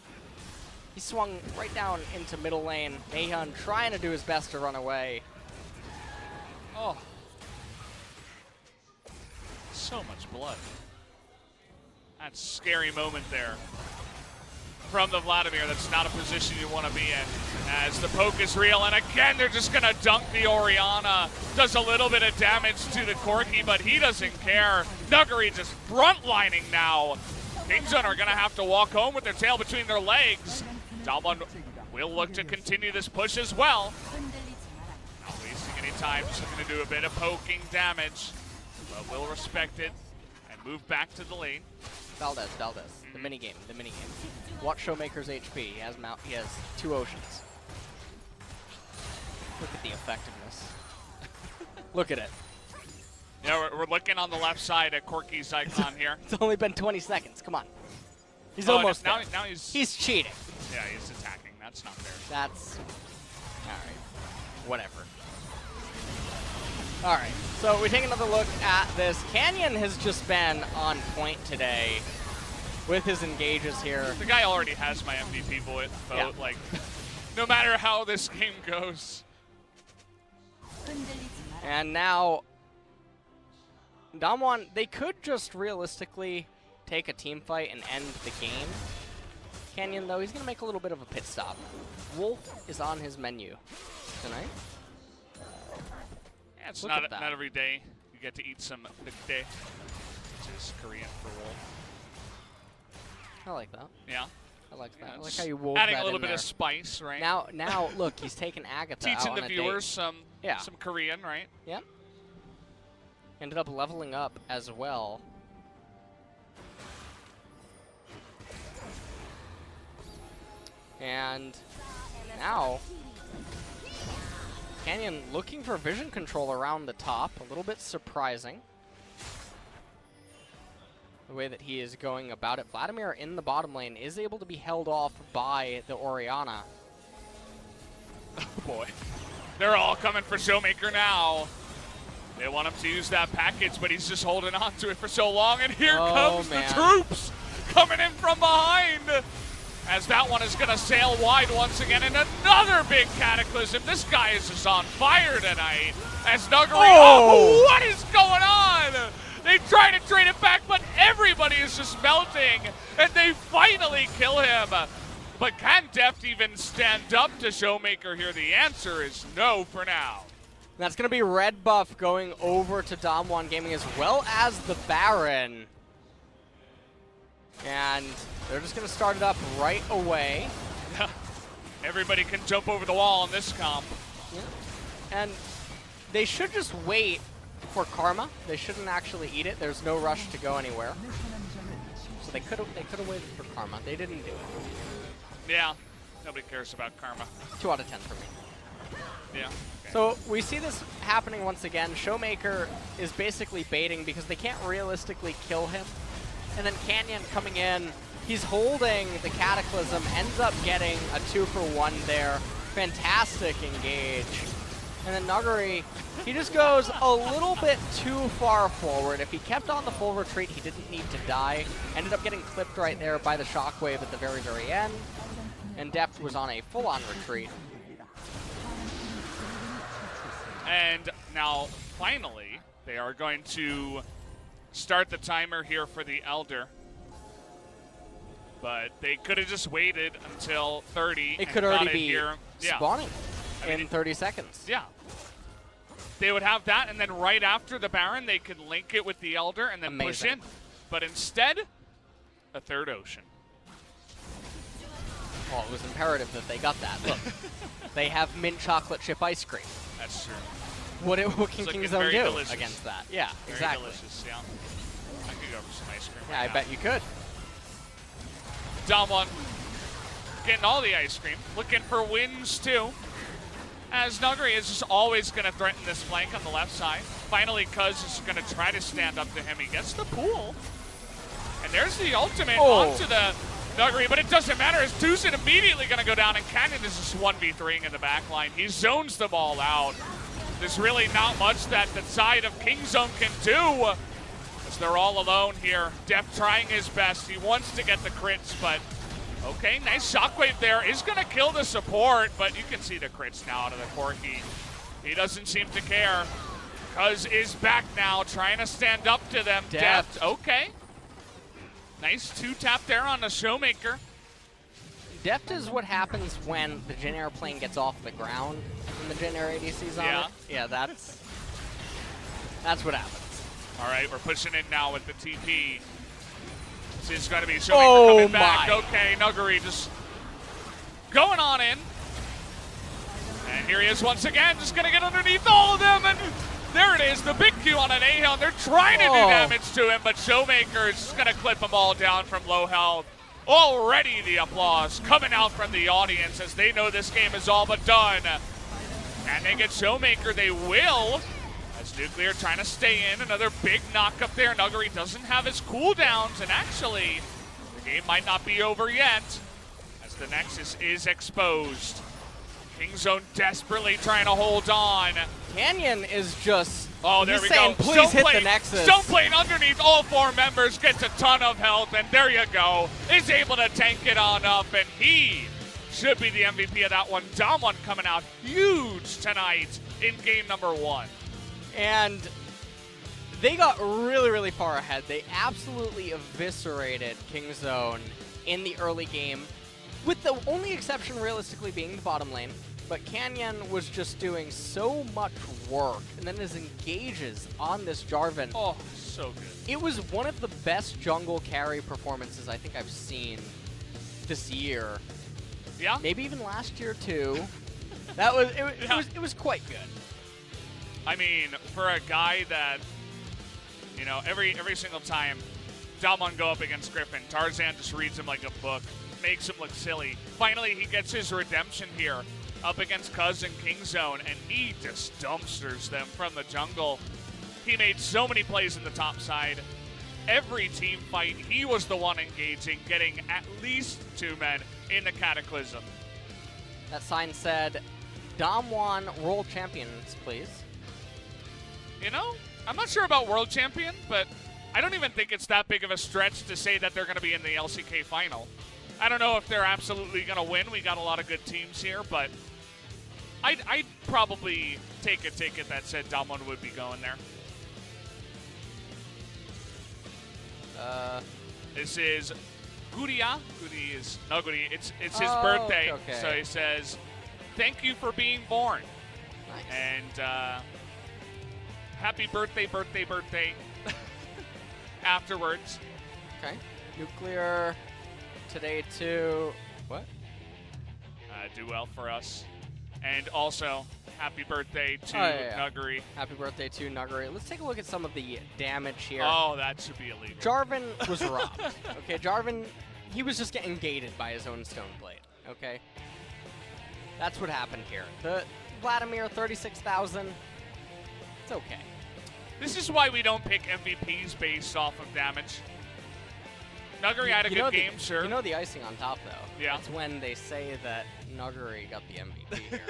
he swung right down into middle lane. Naehyun trying to do his best to run away. Oh. So much blood. That's a scary moment there from the Vladimir. That's not a position you want to be in as the poke is real. And again, they're just going to dunk the Orianna. Does a little bit of damage to the Corki, but he doesn't care. Nuguri just frontlining now. Kingzone are going to have to walk home with their tail between their legs. DAMWON will look to continue this push as well. Not wasting any time, just going to do a bit of poking damage. But will respect it and move back to the lane. Valdez, the minigame. Watch ShowMaker's HP. He has 2 oceans. Look at the effectiveness. Look at it. Yeah, we're looking on the left side at Corki's icon here. It's only been 20 seconds. Come on. He's almost now, there. now he's cheating. yeah, he's attacking. That's not fair. That's all right. Whatever. All right. So we take another look at this. Canyon has just been on point today with his engages here. The guy already has my MVP vote. Yeah. Like, no matter how this game goes. And now, DAMWON, they could just realistically take a team fight and end the game. Canyon, though, he's going to make a little bit of a pit stop. Wolf is on his menu tonight. Yeah, it's Look not at that. not every day you get to eat some nikde, which is Korean for wolf. I like that. Yeah. I like that. Yeah, I like just how you wove adding that a little in bit there. of spice, right? Now, look, he's taking Agatha out Teaching on the a viewers date. some Korean, right? Yep. Ended up leveling up as well. And now, Canyon looking for vision control around the top. A little bit surprising, the way that he is going about it. Vladimir in the bottom lane is able to be held off by the Orianna. Oh boy. They're all coming for ShowMaker now. They want him to use that package, but he's just holding on to it for so long. And here comes the troops coming in from behind. As that one is going to sail wide once again. And another big Cataclysm. This guy is just on fire tonight. As Nuguri, oh, what is going on? They try to trade it back, but everybody is just melting. And they finally kill him. But can Deft even stand up to ShowMaker here? The answer is no for now. That's going to be red buff going over to DAMWON Gaming as well as the Baron. And they're just going to start it up right away. Everybody can jump over the wall in this comp. Yeah. And they should just wait for Karma. They shouldn't actually eat it. There's no rush to go anywhere. So they could have waited for Karma. They didn't do it. Yeah, nobody cares about Karma. 2 out of 10 for me. Yeah. Okay. So we see this happening once again. ShowMaker is basically baiting because they can't realistically kill him. And then Canyon coming in, he's holding the Cataclysm, ends up getting a 2-for-1 there. Fantastic engage. And then Nuguri, he just goes a little bit too far forward. If he kept on the full retreat, he didn't need to die. Ended up getting clipped right there by the shockwave at the very, very end. And Deft was on a full-on retreat. And now, finally, they are going to start the timer here for the Elder. But they could have just waited until 30. It could already be here. spawning I mean, in 30 seconds. Yeah. They would have that, and then right after the Baron, they could link it with the Elder and then push in. But instead, a third Ocean. Well, it was imperative that they got that. Look, they have mint chocolate chip ice cream. That's true. What can It's looking Kingzone very do delicious. against that? Yeah, Very exactly. delicious, yeah. I could go for some ice cream. Yeah, right I now. bet you could. DAMWON getting all the ice cream. Looking for wins, too. As Nuguri is just always going to threaten this flank on the left side. Finally, Cuzz is going to try to stand up to him. He gets the pool. And there's the ultimate onto the Nuguri, but it doesn't matter as TusiN immediately going to go down, and Canyon is just 1v3ing in the back line. He zones them all out. There's really not much that the side of Kingzone can do as they're all alone here. Deft trying his best. He wants to get the crits, but okay, nice shockwave there. Is going to kill the support, but you can see the crits now out of the Corki. He doesn't seem to care. Cuzz is back now, trying to stand up to them. Deft, okay. Nice 2-tap there on the ShowMaker. Deft is what happens when the Jin airplane gets off the ground and the Jin Air ADC's on it. Yeah, that's what happens. All right, we're pushing in now with the TP. This is going to be ShowMaker coming back. Okay, Nuguri just going on in. And here he is once again, just going to get underneath all of them. And there it is, the big Q on an Naehyun. They're trying to do damage to him, but ShowMaker is just going to clip them all down from low health. Already the applause coming out from the audience as they know this game is all but done. And they get ShowMaker, they will. As Nuclear trying to stay in, another big knock up there. Nuguri doesn't have his cooldowns, and actually, the game might not be over yet as the Nexus is exposed. Kingzone desperately trying to hold on. Canyon is just there we saying, go. Please hit the Nexus. Stoneplane underneath all 4 members gets a ton of health, and there you go. Is able to tank it on up, and he should be the MVP of that one. DAMWON coming out huge tonight in game number 1. And they got really, really far ahead. They absolutely eviscerated Kingzone in the early game, with the only exception realistically being the bottom lane. But Canyon was just doing so much work, and then his engages on this Jarvan. Oh, so good. It was one of the best jungle carry performances I think I've seen this year. Yeah? Maybe even last year too. That was it was quite good. I mean, for a guy that, you know, every single time DAMWON go up against Griffin, Tarzan just reads him like a book, makes him look silly. Finally, he gets his redemption here up against Cuzz and Kingzone, and he just dumpsters them from the jungle. He made so many plays in the top side. Every team fight, he was the one engaging, getting at least 2 men in the Cataclysm. That sign said, DAMWON World Champions, please. You know, I'm not sure about World Champion, but I don't even think it's that big of a stretch to say that they're going to be in the LCK final. I don't know if they're absolutely going to win. We got a lot of good teams here, but I'd probably take a ticket that said DAMWON would be going there. This is Guria. Guri is Nuguri. It's his birthday, okay. so he says, "Thank you for being born. Nice. And happy birthday, birthday, birthday afterwards. Okay. Nuclear today too. What? Do well for us. And also, happy birthday to Nuguri. Happy birthday to Nuguri. Let's take a look at some of the damage here. Oh, that should be illegal. Jarvan was robbed. Okay, Jarvan, he was just getting gated by his own stone blade. Okay? That's what happened here. The Vladimir, 36,000. It's okay. This is why we don't pick MVPs based off of damage. Nuguri had a good game, sure. You know the icing on top, though. Yeah. It's when they say that Nuguri got the MVP here.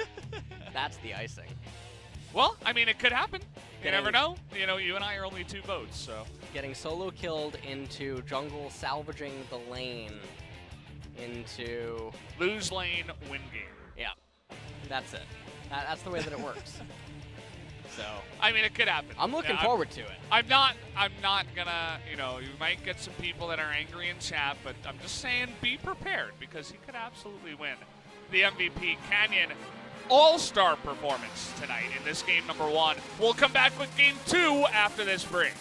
That's the icing. Well, I mean, it could happen. You never know. You know, you and I are only 2 votes, so. Getting solo killed into jungle, salvaging the lane into... Lose lane, win game. Yeah. That's it. That's the way that it works. So I mean, it could happen. I'm looking forward to it. I'm not gonna, you know, you might get some people that are angry in chat, but I'm just saying be prepared because he could absolutely win the MVP. Canyon all-star performance tonight in this game number 1. We'll come back with game 2 after this break.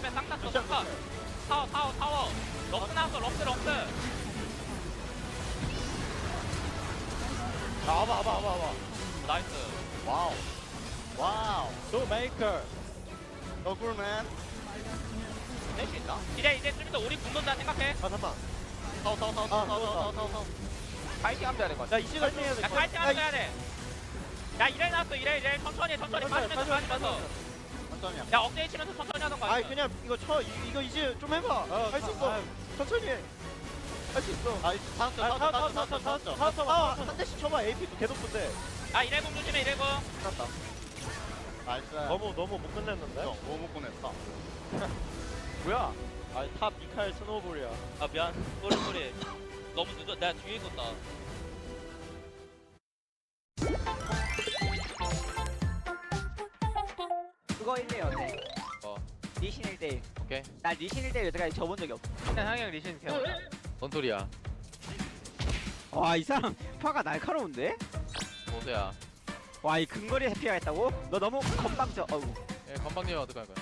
빼. 쌍 땄어, 쌍 땄어. 타워. 럭스 나왔어, 럭스. 와봐. 나이스. 와우. ShowMaker. 너굴맨. 낼 수 있나? 이제 좀 더 우리 붙는다 생각해. 잠깐만. 타워. 파이팅 하면 되는 거야. 야, 이제 파이팅 해야 돼. 파이팅 하면 해야 돼. 야, 이래 나왔어. 이래. 천천히. 빠지면서. 야, 억제이 치면서 천천히 하던가. 아니 그냥 이거 이거 이제 좀 해봐. 할 수 있어. 천천히 해. 할 수 있어. 타워 한 대씩 쳐봐. AP도 개 높은데. 아, 이래공 조심해, 이래공. 끝났다. 나이스. 너무 못 끝냈는데? 너무 못 끝냈다. 뭐야? 아니 탑 미카엘 스노우볼이야. 아, 미안. 꼬리. 너무 늦어. 내가 뒤에 있었다. 그거 1대 어때? 리신 1대1. 오케이. 나 리신 1대1 여태까지 져본 적이 없어. 일단 상영 리신 세워. 뭔 소리야? 와, 이 사람 파가 날카로운데? 뭐야? 와, 이 근거리에 피하겠다고? 너 너무 건방져. 어우. 예, 건방지면 어떡할 거야?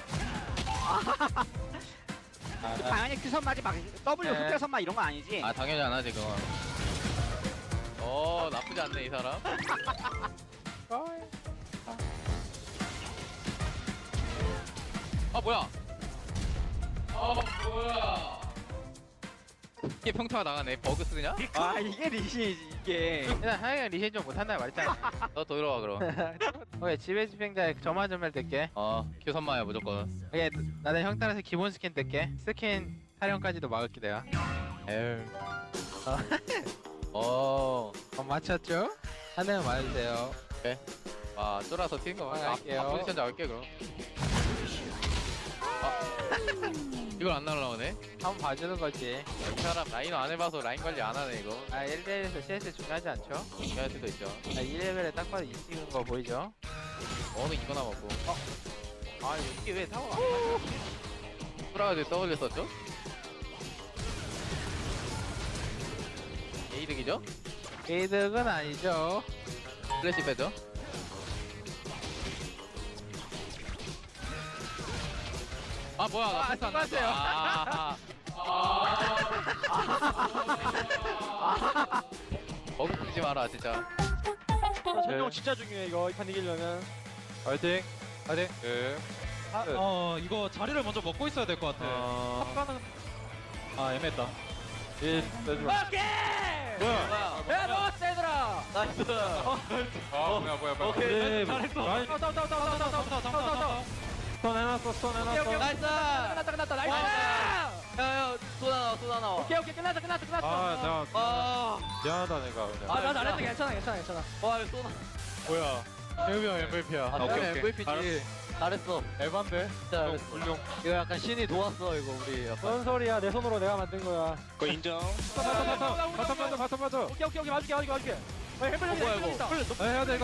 당연히 큐선 맞이 막 W 흑자 선마 이런 거 아니지? 아, 당연히 안 하지 그건. 나쁘지 않네 이 사람. 뭐야? 뭐야? 이게 평타가 나가네. 버그 쓰냐? 아, 이게 리신이지 이게. 일단 하영이 리신 좀 못한다 말했잖아. 너 더 들어와 그럼. 오케이, 지배 집행자에 점화점을 뜰게. 큐 선마야 무조건. 오케이, 나는 형 따라서 기본 스킨 뜰게. 스킨 타령까지도 막을게 내가. 에휴. 맞췄죠? 하나는 맞으세요. 와 쫄아서 튀는 거 맞아. 할게요. 포지션 잡을게 그럼. 이걸 안 날라오네? 한번 봐주는 거지. 이 사람 라인 안 해봐서 라인 관리 안 하네 이거. 1레벨에서 CS 중요하지 않죠? 중요할 수도 있죠. 2레벨에 딱 봐도 2 찍은 거 보이죠? 어느 이거 남았고. 이게 왜 타워가 쫄아가지고 W 썼죠? A득이죠? 게이득은 아니죠. 플래시 빼죠? 아 뭐야 나 패스 안 수고하세요. 거기 쓰지 마라 진짜. 전용 진짜 중요해 이거 이 판 이기려면. 파이팅. 파이팅. 이거 자리를 먼저 먹고 있어야 될 것 같아. 탑가는 애매했다. 1 빼주마. 뭐야? 야 먹었어 얘들아. 나이스. 뭐야 오케이. 잘했어. 스턴 해놨어. 나이스. 끝났다 나이스. 야야 쏟아 나와. 오케이 끝났어. 미안하다 내가 그냥. 나 잘했어 괜찮아. 와 이거 쏟아. 뭐야? 태우이 형 MVP야. 오케이. MVP지. 잘했어. 에반데? 진짜 훌륭. 이거 약간 신이 도왔어 이거 우리. 뭔 소리야? 내 손으로 내가 만든 거야. 그거 인정. 바텀 맞아. 오케이 맞을게. 햄버거 뭐야 이거? 해야 돼.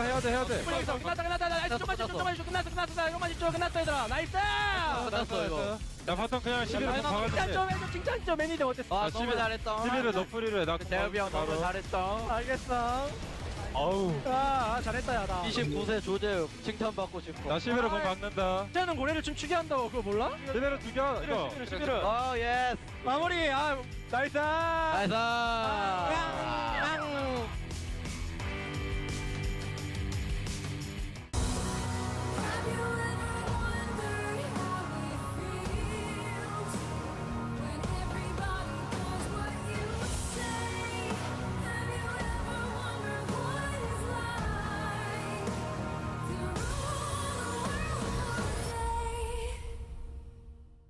끝났다. 나이스 좀만 줘. 끝났어. 이거만 집중. 끝났어 얘들아. 나이스. 끝났어 이거. 나 바텀 그냥 11을 박아줄게. 칭찬 좀 매니저 어땠어? 아, 너무 잘했어. 11을 너프리를 나 대엽이 형 너무 잘했어. 알겠어. 아우. 잘했다 야 나. 29세 조재욱 칭찬받고 싶어. 나 11을 공 박는다. 쟤는 고래를 춤추게 한다고 그거 몰라? 11을 죽여. 이거. 11을. 예스. 마무리. 나이스. 나이스.